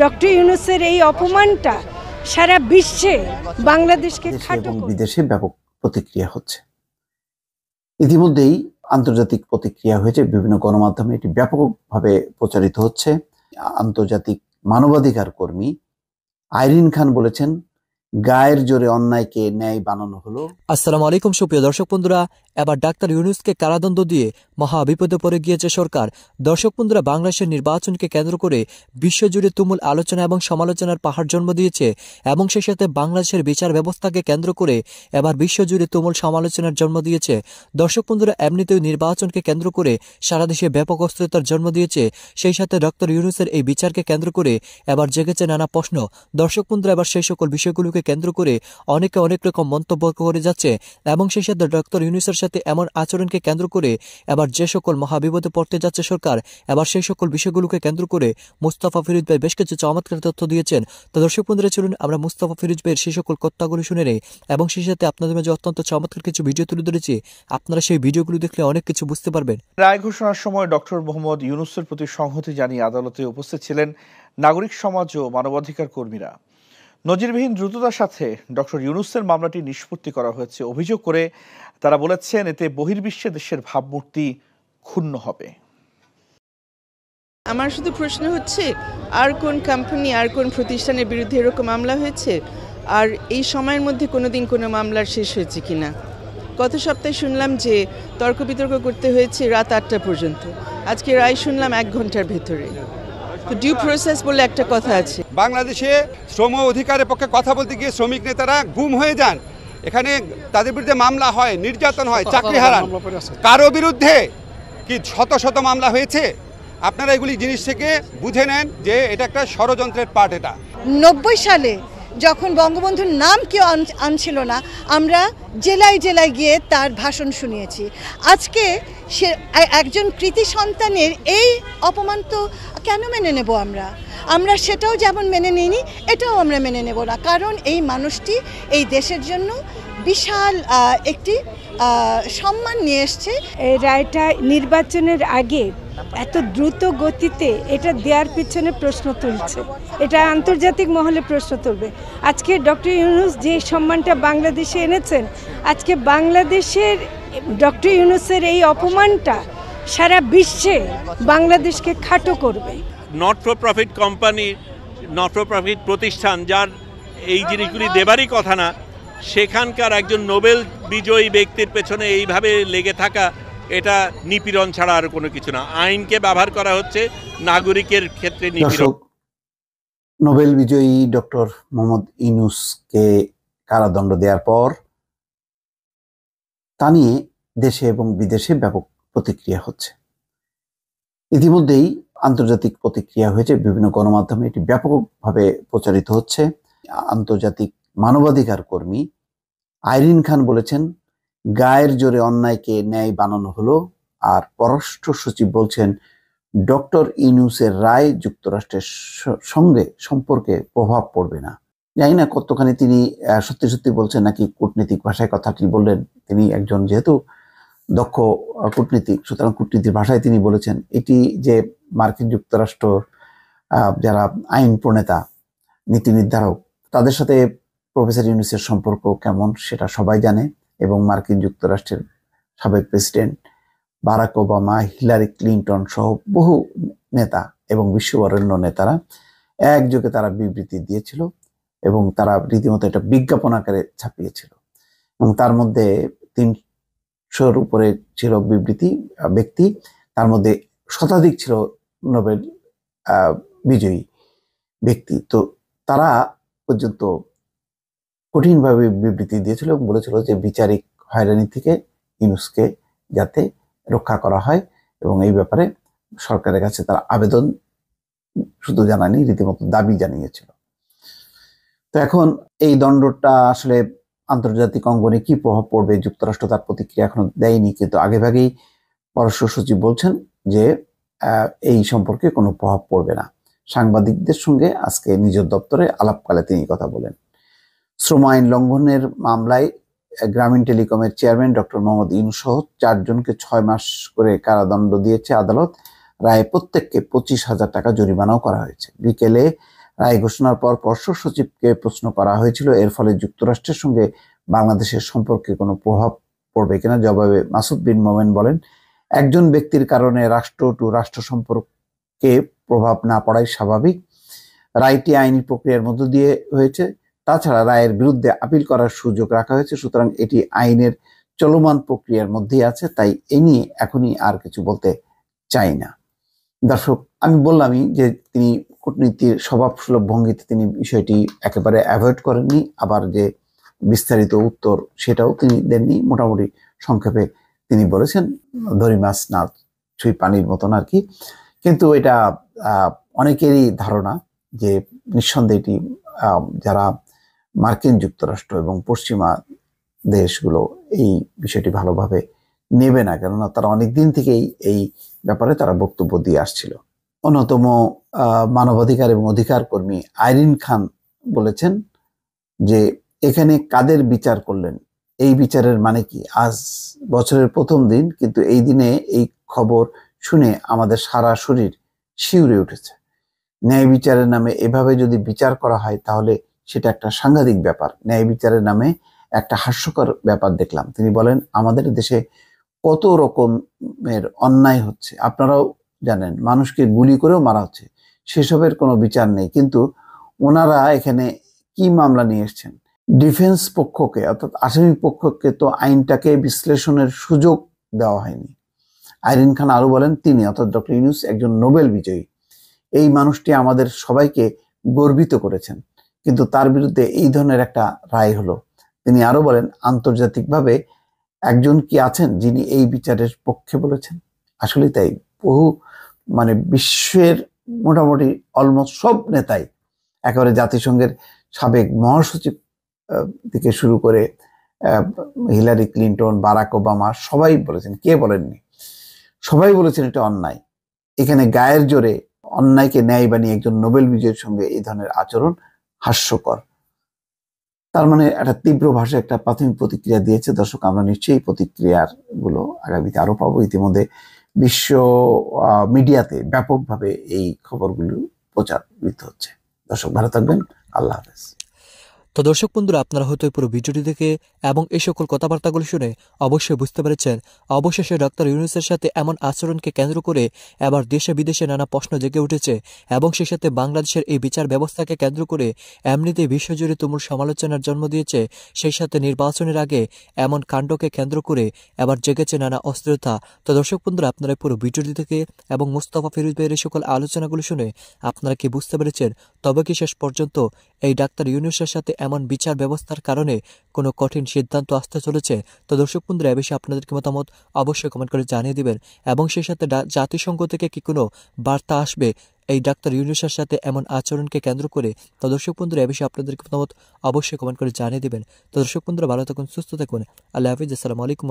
Doctor ইউনূসের এই অপমানটা সারা বিশ্বে বাংলাদেশকে খাটো এবং বিদেশে ব্যাপক প্রতিক্রিয়া হচ্ছে। ইতিমধ্যেই আন্তর্জাতিক প্রতিক্রিয়া হয়েছে, বিভিন্ন গণমাধ্যমে এটি ব্যাপকভাবে প্রচারিত হচ্ছে। আন্তর্জাতিক মানবাধিকার কর্মী আইরিন খান বলেছেন, গায়ের জোরে অন্যায়কে ন্যায় বানানো হলো। আসসালামু আলাইকুম সুপ্রিয় দর্শক বন্ধুরা, এবার ডাক্তার ইউনূসকে কারাদণ্ড দিয়ে মহা বিপদে পড়ে গিয়েছে সরকার। দর্শক বন্ধুরা, বাংলাদেশের নির্বাচনকে কেন্দ্র করে বিশ্বজুড়ে তুমুল আলোচনা এবং সমালোচনার পাহাড় জন্ম দিয়েছে এবং সেই সাথে বাংলাদেশের বিচার ব্যবস্থাকে কেন্দ্র করে এবার বিশ্বজুড়ে তুমুল সমালোচনার জন্ম দিয়েছে। দর্শক বন্ধুরা, এমনিতেই নির্বাচনকে কেন্দ্র করে সারা দেশে ব্যাপক অস্থিরতার জন্ম দিয়েছে। সেই সাথে ডক্টর ইউনূসের এই বিচারকে কেন্দ্র করে এবার জেগেছে নানা প্রশ্ন। দর্শক বন্ধুরা, এবার সেই সকল বিষয়গুলোকে কেন্দ্র করে অনেকে অনেক রকম মন্তব্য করে যাচ্ছে এবং সেই সাথে ডক্টর ইউনূসের সাথে এমন আচরণকে কেন্দ্র করে এবার যে সকল মহাবিপদে পড়তে যাচ্ছে সরকার, এবার সেই সকল বিষয়গুলোকে কেন্দ্র করে মুস্তাফা ফিরোজ ভাই বেশ কিছু চমৎকার তথ্য দিয়েছেন। তো দর্শক বন্ধুরা, চলুন আমরা মুস্তাফা ফিরোজ ভাইয়ের সেই সকল কথাগুলো শুনে নেই এবং সেই সাথে আপনাদের মাঝে অত্যন্ত চমৎকার কিছু ভিডিও তুলে ধরেছি। আপনারা সেই ভিডিওগুলো দেখলে অনেক কিছু বুঝতে পারবেন। রায় ঘোষণার সময় ডক্টর মোহাম্মদ ইউনূসের প্রতি সংহতি জানিয়ে আদালতে উপস্থিত ছিলেন নাগরিক সমাজ ও মানবাধিকার কর্মীরা। নজিরবিহীন দ্রুততার সাথে ডক্টর ইউনূসের মামলাটি নিষ্পত্তি করা হয়েছে অভিযোগ করে তারা বলেছেন, এতে বহির্বিশ্বে দেশের ভাবমূর্তি ক্ষুণ্ণ হবে। আমার শুধু প্রশ্ন হচ্ছে, আর কোন কোম্পানি আর কোন প্রতিষ্ঠানের বিরুদ্ধে এরকম মামলা হয়েছে, আর এই সময়ের মধ্যে কোনোদিন কোনো মামলার শেষ হয়েছে কিনা? গত সপ্তাহে শুনলাম যে তর্ক বিতর্ক করতে হয়েছে রাত 8টা পর্যন্ত, আজকে রায় শুনলাম 1 ঘন্টার ভেতরে। তো ডিউ প্রসেস বলে একটা কথা আছে। বাংলাদেশে শ্রম অধিকারের পক্ষে কথা বলতে গিয়ে শ্রমিক নেতারা গুম হয়ে যান, এখানে তাদের বিরুদ্ধে মামলা হয়, নির্যাতন হয়, চাকরি হারান। কারো বিরুদ্ধে কি শত শত মামলা হয়েছে? আপনারা এগুলি জিনিস থেকে বুঝে নেন যে এটা একটা ষড়যন্ত্রের পার্ট। এটা 90 সালে যখন বঙ্গবন্ধুর নাম কেউ আনছিল না, আমরা জেলায় জেলায় গিয়ে তার ভাষণ শুনিয়েছি। আজকে সে একজন কৃতি সন্তানের এই অপমান তো কেন মেনে নেব? আমরা সেটাও যেমন মেনে নিইনি, এটাও আমরা মেনে নেব না, কারণ এই মানুষটি এই দেশের জন্য বিশাল একটি সম্মান নিয়ে এসছে। এই রায়টা নির্বাচনের আগে এত দ্রুত গতিতে এটা দেওয়ার পিছনে প্রশ্ন তুলছে, এটা আন্তর্জাতিক মহলে প্রশ্ন তুলবে। আজকে ডক্টর ইউনূস যে সম্মানটা বাংলাদেশে এনেছেন, আজকে বাংলাদেশের ডক্টর ইউনূসের এই অপমানটা সারা বিশ্বে বাংলাদেশকে খাটো করবে। Not for profit company, not for profit প্রতিষ্ঠান যার এই জিনিসগুলি দেবারই কথা না, সেখানকার একজন নোবেল বিজয়ী ব্যক্তির পেছনে এইভাবে লেগে থাকা, এটা নিপীড়ন ছাড়া আর কোনো কিছু না। আইনকে ব্যবহার করা হচ্ছে নাগরিকের ক্ষেত্রে নিপীড়ন। নোবেল বিজয়ী ডক্টর মোহাম্মদ ইউনূসকে কারাদণ্ড দেওয়ার পর তা নিয়ে দেশে এবং বিদেশে ব্যাপক প্রতিক্রিয়া হচ্ছে। ইতিমধ্যেই আন্তর্জাতিক প্রতিক্রিয়া হয়েছে, বিভিন্ন গণমাধ্যমে এটি ব্যাপকভাবে প্রচারিত হচ্ছে। আন্তর্জাতিক মানবাধিকার কর্মী আইরিন খান বলেছেন, গায়ের জোরে অন্যায়কে ন্যায় বানানো হলো। আর পররাষ্ট্র সচিব বলছেন, ডক্টর ইউনূসের রায় যুক্তরাষ্ট্রের সঙ্গে সম্পর্কে প্রভাব পড়বে না। জানি না কতখানি তিনি সত্যি সত্যি বলছেন নাকি কূটনীতিক ভাষায় কথাটি বললেন। তিনি একজন যেহেতু দক্ষ কূটনীতিক, সুতরাং কূটনীতির ভাষায় তিনি বলেছেন। এটি যে মার্কিন যুক্তরাষ্ট্র যারা আইন প্রণেতা, নীতি নির্ধারক, তাদের সাথে প্রফেসর ইউনূসের সম্পর্ক কেমন সেটা সবাই জানে। এবং মার্কিন যুক্তরাষ্ট্রের সাবেক president Barack Obama, Hillary Clinton সহ বহু নেতা এবং বিশ্ববরেণ্য নেতারা একযোগে তারা বিবৃতি দিয়েছিল এবং তারা রীতিমতো এটা বিজ্ঞাপন আকারে ছাপিয়েছিল। এবং তার মধ্যে 300-র উপরে ছিল বিবৃতি ব্যক্তি, তার মধ্যে শতাধিক ছিল নোবেল বিজয়ী ব্যক্তি। তো তারা পর্যন্ত কঠিনভাবে বিবৃতি দিয়েছিল এবং বলেছিল যে বিচারিক হয়রানি থেকে ইউনূসকে যাতে রক্ষা করা হয় এবং এই ব্যাপারে সরকারের কাছে তারা আবেদন শুধু জানায়নি, রীতিমতো দাবি জানিয়েছিল। তো এখন এই দণ্ডটা আসলে আন্তর্জাতিক অঙ্গনে কি প্রভাব পড়বে, যুক্তরাষ্ট্র তার প্রতিক্রিয়া এখনো দেয়নি, কিন্তু আগেভাগেই পররাষ্ট্র সচিব বলছেন যে এই সম্পর্কে কোনো প্রভাব পড়বে না। সাংবাদিকদের সঙ্গে আজকে নিজ দপ্তরে আলাপকালে তিনি কথা বলেন। শ্রম আইন লঙ্ঘনের মামলায় গ্রামীণ টেলিকমের চেয়ারম্যান ডক্টর মোহাম্মদ ইউনূস সহ 4 জনকে 6 মাস করে কারাদণ্ড দিয়েছে আদালত। রায়ে প্রত্যেককে 25,000 টাকা জরিমানাও করা হয়েছে। বিকেলে রায় ঘোষণার পর পররাষ্ট্র সচিবকে প্রশ্ন করা হয়েছিল এর ফলে যুক্তরাষ্ট্রের সঙ্গে বাংলাদেশের সম্পর্কে কোনো প্রভাব পড়বে কিনা। জবাবে মাসুদ বিন মোমেন বলেন, একজন ব্যক্তির কারণে রাষ্ট্র টু রাষ্ট্র সম্পর্কে প্রভাব না পড়াই স্বাভাবিক। রায়টি আইনি প্রক্রিয়ার মধ্য দিয়ে হয়েছে। তাছাড়া রায়ের বিরুদ্ধে আপিল করার সুযোগ রাখা হয়েছে, সুতরাং এটি আইনের চলমান প্রক্রিয়ার মধ্যেই আছে, তাই এ নিয়ে এখনই আর কিছু বলতে চাই না। দর্শক, আমি বললামই যে তিনি কূটনীতির স্বভাবসুলভ ভঙ্গিতে তিনি বিষয়টি একেবারে অ্যাভয়েড করেননি, আবার যে বিস্তারিত উত্তর সেটাও তিনি দেননি। মোটামুটি সংক্ষেপে তিনি বলেছেন দড়ি মাছ না ছুঁই পানির মতন আর কি। কিন্তু এটা অনেকেরই ধারণা যে নিঃসন্দেহে এটি যারা মার্কিন যুক্তরাষ্ট্র এবং পশ্চিমা দেশগুলো এই বিষয়টি ভালোভাবে নেবে না, কেননা তারা অনেকদিন থেকেই এই ব্যাপারে তারা বক্তব্য দিয়ে আসছিল। অন্যতম মানবাধিকার এবং অধিকার কর্মী আইরিন খান বলেছেন যে এখানে কাদের বিচার করলেন, এই বিচারের মানে কি? আজ বছরের প্রথম দিন, কিন্তু এই দিনে এই খবর শুনে আমাদের সারা শরীর শিউরে উঠেছে। ন্যায় বিচারের নামে এভাবে যদি বিচার করা হয় তাহলে সেটা একটা সাংঘাতিক ব্যাপার। ন্যায় বিচারের নামে একটা হাস্যকর ব্যাপার দেখলাম। তিনি বলেন, আমাদের দেশে কত রকমের অন্যায় হচ্ছে, আপনারাও জানেন, মানুষকে গুলি করেও মারা হচ্ছে, সেসবের কোনো বিচার নেই। কিন্তু ওনারা এখানে কি মামলা নিয়ে এসছেন? ডিফেন্স পক্ষকে অর্থাৎ আসামি পক্ষকে তো আইনটাকে বিশ্লেষণের সুযোগ দেওয়া হয়নি। আইরিন খান আরো বলেন, তিনি অর্থাৎ ডক্টর ইউনূস একজন নোবেল বিজয়ী, এই মানুষটি আমাদের সবাইকে গর্বিত করেছেন, কিন্তু তার বিরুদ্ধে এই ধরনের একটা রায় হলো। তিনি আরো বলেন, আন্তর্জাতিকভাবে একজন কি আছেন যিনি এই বিচারের পক্ষে বলেছেন? আসলে তাই, বহু বিশ্বের মোটামুটি অলমোস্ট সব নেতাই, একেবারে জাতিসংঘের সাবেক মহাসচিব থেকে শুরু করে হিলারি ক্লিন্টন, বারাক ওবামা, সবাই বলেছেন। কে বলেননি? সবাই বলেছেন এটা অন্যায়। এখানে গায়ের জোরে অন্যায়কে ন্যায় বানিয়ে একজন নোবেল বিজয়ীর সঙ্গে এই ধরনের আচরণ হাস্যকর। তার মানে একটা তীব্র ভাষায় একটা প্রাথমিক প্রতিক্রিয়া দিয়েছে। দর্শক, আমরা নিশ্চয়ই প্রতিক্রিয়ার গুলো আগামীতে আরো পাবো। ইতিমধ্যে বিশ্ব মিডিয়াতে ব্যাপকভাবে এই খবরগুলো প্রচারিত হচ্ছে। দর্শক, ভালো থাকবেন। আল্লাহ হাফেজ। তো দর্শক বন্ধুরা, আপনারা হয়তো পুরো ভিডিওটি দেখে এবং এই সকল কথাবার্তাগুলো শুনে অবশ্যই বুঝতে পেরেছেন, অবশেষে ডক্টর ইউনূসের সাথে এমন আচরণকে কেন্দ্র করে এবার দেশে বিদেশে নানা প্রশ্ন জেগে উঠেছে এবং সেই সাথে বাংলাদেশের এই বিচার ব্যবস্থাকে কেন্দ্র করে এমনিতেই বিশ্বজুড়ে তুমুল সমালোচনার জন্ম দিয়েছে। সেই সাথে নির্বাচনের আগে এমন কাণ্ডকে কেন্দ্র করে এবার জেগেছে নানা অস্থিরতা। তো দর্শক বন্ধুরা, আপনারা পুরো ভিডিওটি দেখে এবং মুস্তাফা ফিরোজ ভাইয়ের এই সকল আলোচনাগুলো শুনে আপনারা কি বুঝতে পেরেছেন? তবে কি শেষ পর্যন্ত এই ডাক্তার ইউনূসের সাথে এমন বিচার ব্যবস্থার কারণে কোনো কঠিন সিদ্ধান্ত আসতে চলেছে? তো দর্শক বন্ধুরা, এ বিষয়ে আপনাদের কি মতামত অবশ্যই কমেন্ট করে জানিয়ে দিবেন এবং সেই সাথে জাতিসংঘ থেকে কি কোনো বার্তা আসবে এই ডাক্তার ইউনূসের সাথে এমন আচরণকে কেন্দ্র করে? তো দর্শক বন্ধুরা, এ বিষয়ে আপনাদের মতামত অবশ্যই কমেন্ট করে জানিয়ে দিবেন। তো দর্শক বন্ধুরা, ভালো থাকুন, সুস্থ থাকুন। আল্লাহ হাফিজ। আসসালামু আলাইকুম।